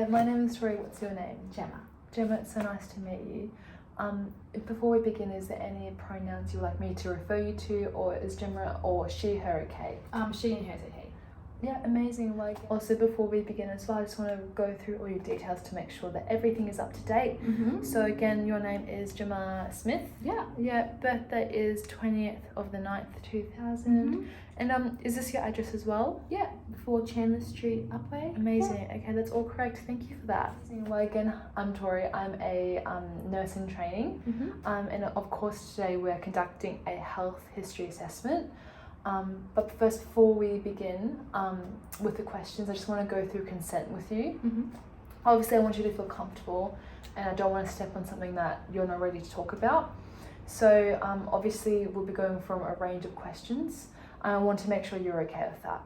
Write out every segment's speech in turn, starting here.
my name is Tori. What's your name? Gemma. Gemma, it's so nice to meet you. Before we begin, is there any pronouns you'd like me to refer you to, or is Gemma or she, her okay? She and her's okay. Yeah, amazing. Like, also before we begin as well, I just want to go through all your details to make sure that everything is up to date. So again, your name is Gemma Smith. Yeah. Birthday is 20th of the 9th, 2000. And is this your address as well? Yeah, 4 Chandler Street, Upway. Amazing. Okay, that's all correct. Thank you for that. Well, again, I'm Tori. I'm a nurse in training. And of course today we're conducting a health history assessment. But first, before we begin with the questions, I just want to go through consent with you. Obviously, I want you to feel comfortable, and I don't want to step on something that you're not ready to talk about. So obviously, we'll be going from a range of questions. I want to make sure you're okay with that.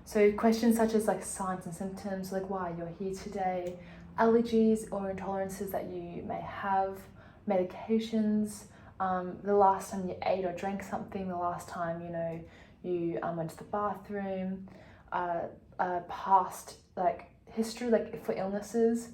So questions such as like signs and symptoms, like why you're here today, allergies or intolerances that you may have, medications, the last time you ate or drank something, the last time you went to the bathroom, past like history, like for illnesses,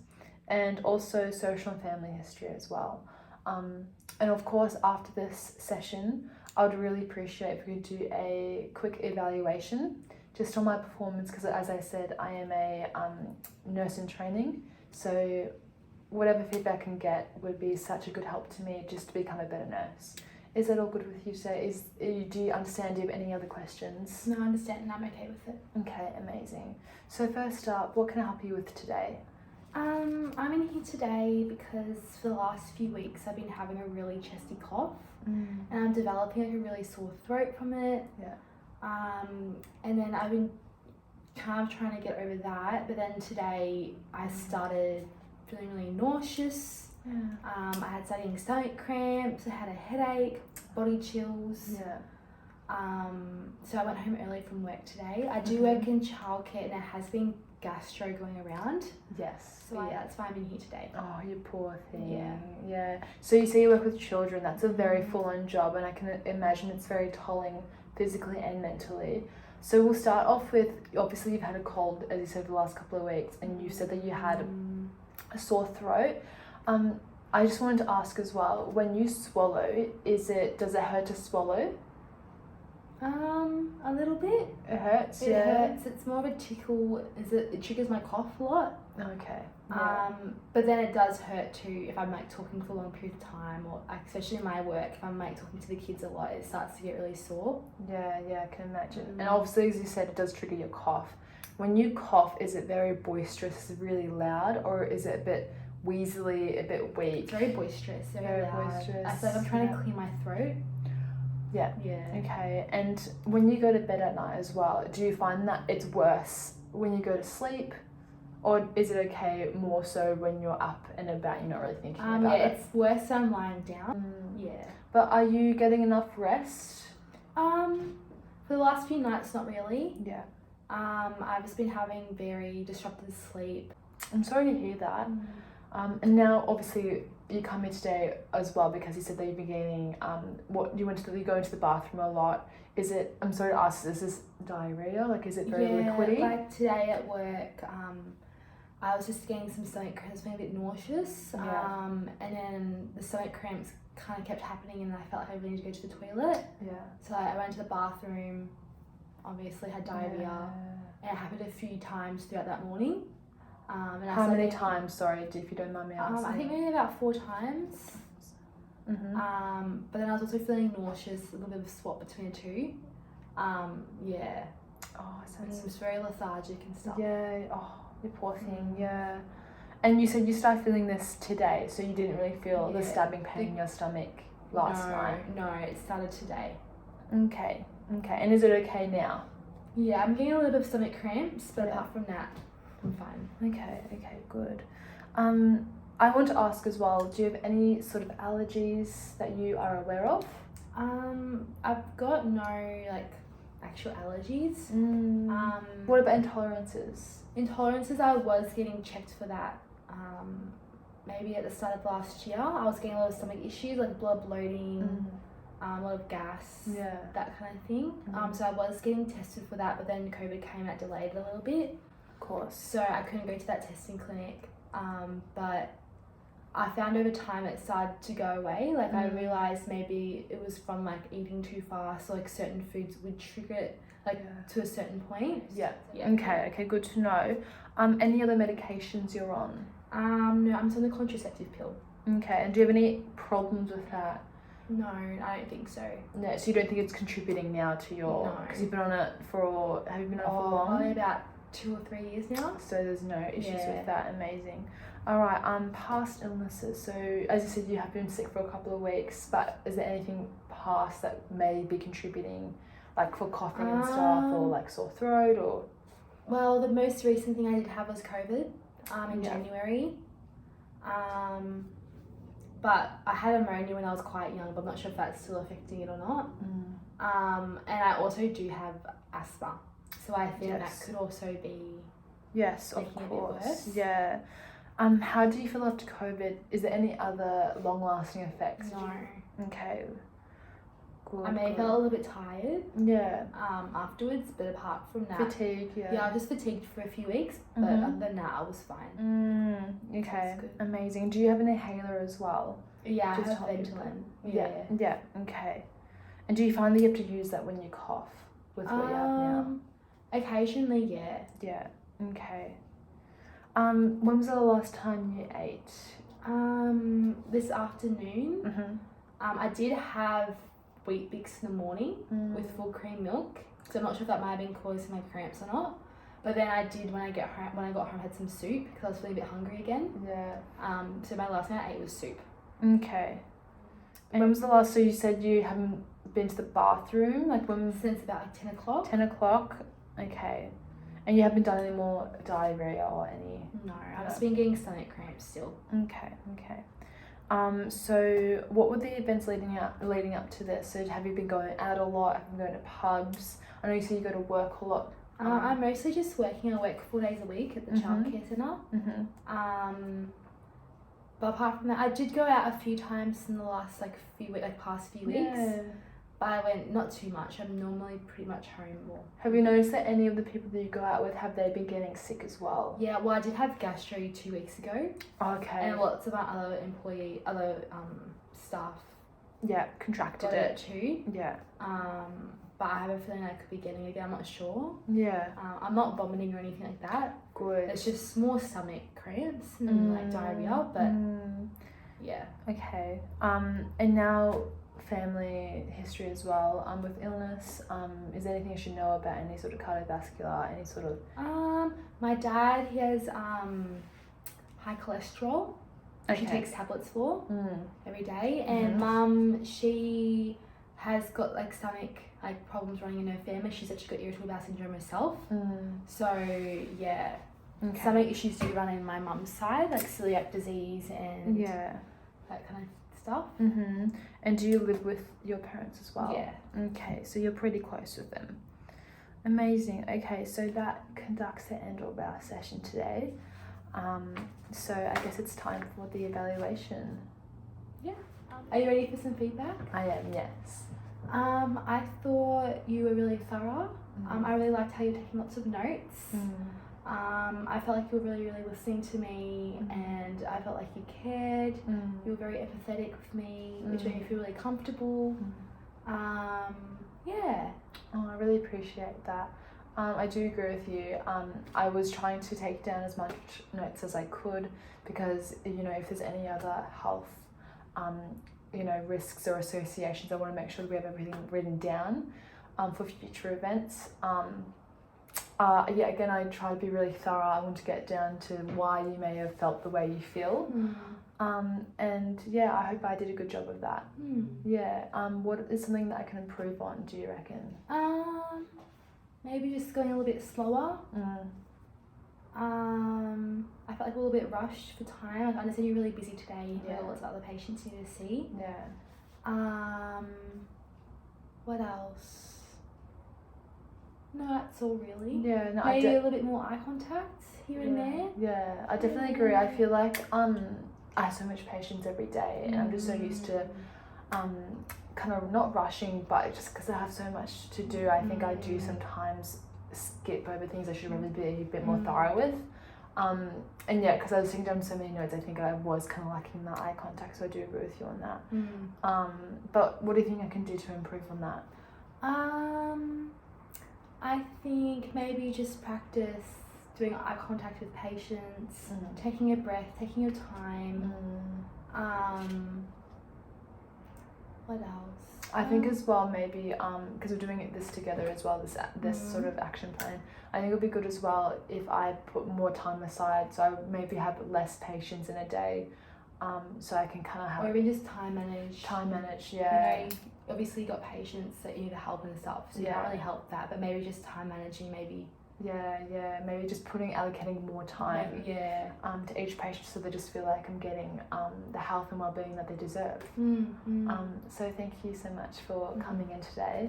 and also social and family history as well. And of course, after this session, I would really appreciate if we could do a quick evaluation just on my performance, because as I said, I am a nurse in training, so whatever feedback I can get would be such a good help to me just to become a better nurse. Is that all good with you today? Do you understand? Do you have any other questions? No, I understand and I'm okay with it. Okay, amazing. So first up, what can I help you with today? I'm in here today because for the last few weeks I've been having a really chesty cough and I'm developing like a really sore throat from it. And then I've been kind of trying to get over that, but then today I started feeling really nauseous. I had starting stomach cramps, I had a headache, body chills. So I went home early from work today. I do work in childcare and there has been gastro going around. So yeah, that's why I'm in here today. Oh, you poor thing. Yeah. So you say you work with children. That's a very full-on job, and I can imagine it's very tolling physically and mentally. So we'll start off with, obviously you've had a cold, as you said, the last couple of weeks, and you said that you had a sore throat. I just wanted to ask as well, when you swallow, does it hurt to swallow? A little bit. It hurts, It hurts. It's more of a tickle. It triggers my cough a lot. Okay. But then it does hurt too if I'm like talking for a long period of time, or especially in my work, if I'm like talking to the kids a lot, it starts to get really sore. Yeah, I can imagine. And obviously, as you said, it does trigger your cough. When you cough, is it very boisterous, really loud, or is it a bit wheezily, a bit weak? It's very boisterous, very loud. Boisterous. I feel like I'm trying to clear my throat. Yeah. Yeah. Okay. And when you go to bed at night as well, do you find that it's worse when you go to sleep, or is it okay more so when you're up and about, you're not really thinking about it? It's worse when I'm lying down. But are you getting enough rest? For the last few nights, not really. Yeah. I've just been having very disrupted sleep. I'm sorry to hear that. And now obviously you come here today as well because you said that you've been gaining you go into the bathroom a lot. Is it, I'm sorry to ask, is this diarrhea? Like, is it very liquidy? Like today at work, I was just getting some stomach cramps, being a bit nauseous. And then the stomach cramps kind of kept happening and I felt like I really needed to go to the toilet. So I went to the bathroom, obviously had diarrhea, and it happened a few times throughout that morning. How many times, sorry, if you don't mind me asking? I think maybe about 4 times. But then I was also feeling nauseous, a little bit of a swap between the two. Oh, so It was very lethargic and stuff. Yeah, oh, you poor thing, yeah. And you said you started feeling this today, so you didn't really feel the stabbing pain in your stomach last night? No, it started today. Okay. And is it okay now? Yeah, I'm getting a little bit of stomach cramps, but apart from that, I'm fine. Okay, good. I want to ask as well, do you have any sort of allergies that you are aware of? I've got no actual allergies. What about intolerances? Intolerances, I was getting checked for that. Maybe at the start of last year, I was getting a lot of stomach issues like blood bloating, a lot of gas, that kind of thing. So I was getting tested for that, but then COVID came out delayed a little bit. Of course. So I couldn't go to that testing clinic. But I found over time it started to go away. Like I realised maybe it was from like eating too fast, or like certain foods would trigger it to a certain point. Yeah. Okay, good to know. Any other medications you're on? No, I'm on the contraceptive pill. Okay, and do you have any problems with that? No, I don't think so. No, so you don't think it's contributing now to your... No. Because you've been on it for... Have you been on it for long? Probably about 2 or 3 years now. So there's no issues with that. Amazing. Alright, past illnesses. So as you said, you have been sick for a couple of weeks, but is there anything past that may be contributing, like for coughing and stuff, or like sore throat, or... Well, the most recent thing I did have was COVID in January. But I had ammonia when I was quite young, but I'm not sure if that's still affecting it or not. And I also do have asthma, so I think that could also be of course. Yeah. How do you feel after COVID? Is there any other long-lasting effects? No. Okay. Good, I may feel a little bit tired. Yeah. Afterwards, but apart from that, fatigue. Yeah, I was just fatigued for a few weeks, but other than that, I was fine. Okay. Amazing. Do you have an inhaler as well? Yeah, Just I have Ventolin. Yeah. Okay. And do you find that you have to use that when you cough with what you have now? Occasionally, yeah. Yeah. Okay. When was the last time you ate? This afternoon. I did have Wheat Bix in the morning with full cream milk, so I'm not sure if that might have been causing my cramps or not. But then I did when I got home. I had some soup because I was feeling a bit hungry again. Yeah. So my last thing I ate was soup. Okay. And when was the last? So you said you haven't been to the bathroom, like when? Since about like 10 o'clock. 10 o'clock. Okay. And you haven't done any more diarrhea or any? No, I've just been getting stomach cramps still. Okay. So what were the events leading up to this? So have you been going out a lot? Have you been going to pubs? I know you said you go to work a lot. I'm mostly just working. I work 4 days a week at the childcare centre. But apart from that, I did go out a few times in the last past few weeks. Yeah. But I went not too much. I'm normally pretty much home more. Have you noticed that any of the people that you go out with, have they been getting sick as well? Yeah, well, I did have gastro 2 weeks ago. Okay. And lots of our other staff contracted got it too. Yeah. But I have a feeling I could be getting it again. I'm not sure. Yeah. I'm not vomiting or anything like that. Good. It's just more stomach cramps and like diarrhea, but yeah. Okay. And now family history as well. With illness, is there anything you should know about any sort of cardiovascular, any sort of? My dad, he has high cholesterol. She takes tablets for every day, and mum, she has got like stomach problems running in her family. She's actually got irritable bowel syndrome herself. So yeah, stomach issues do run in my mum's side, like celiac disease and that kind of stuff. And do you live with your parents as well? Yeah. Okay, so you're pretty close with them. Amazing. Okay, so that conducts the end of our session today. So I guess it's time for the evaluation. Yeah. Are you ready for some feedback? I am, yes. I thought you were really thorough. I really liked how you were taking lots of notes. I felt like you were really, really listening to me, and I felt like you cared. You were very empathetic with me, which made me feel really comfortable. Yeah. Oh, I really appreciate that. I do agree with you. I was trying to take down as much notes as I could because, you know, if there's any other health, risks or associations, I want to make sure that we have everything written down for future events. Again, I try to be really thorough. I want to get down to why you may have felt the way you feel. And yeah, I hope I did a good job of that. Yeah. What is something that I can improve on, do you reckon? Maybe just going a little bit slower. I felt like a little bit rushed for time. Like, I understand you're really busy today. You have lots of other patients you need to see. Yeah. What else? No, that's all really. Yeah. No, maybe a little bit more eye contact here and there. Yeah, I definitely agree. I feel like I have so much patience every day, and I'm just so used to kind of not rushing, but just because I have so much to do, I think I do sometimes skip over things I should really be a bit more thorough with. And yeah, because I was taking down so many notes, I think I was kind of lacking that eye contact, so I do agree with you on that. But what do you think I can do to improve on that? I think maybe just practice doing eye contact with patients, taking a breath, taking your time. What else? I think as well, maybe because we're doing this together as well, this sort of action plan, I think it would be good as well if I put more time aside, so I would maybe have less patients in a day, so I can kind of have, or even just time manage, yeah. You know, obviously you got patients that you need to help and stuff, so you can't really help that, but maybe just time managing, maybe maybe just allocating more time to each patient, so they just feel like I'm getting the health and well-being that they deserve. So thank you so much for coming in today.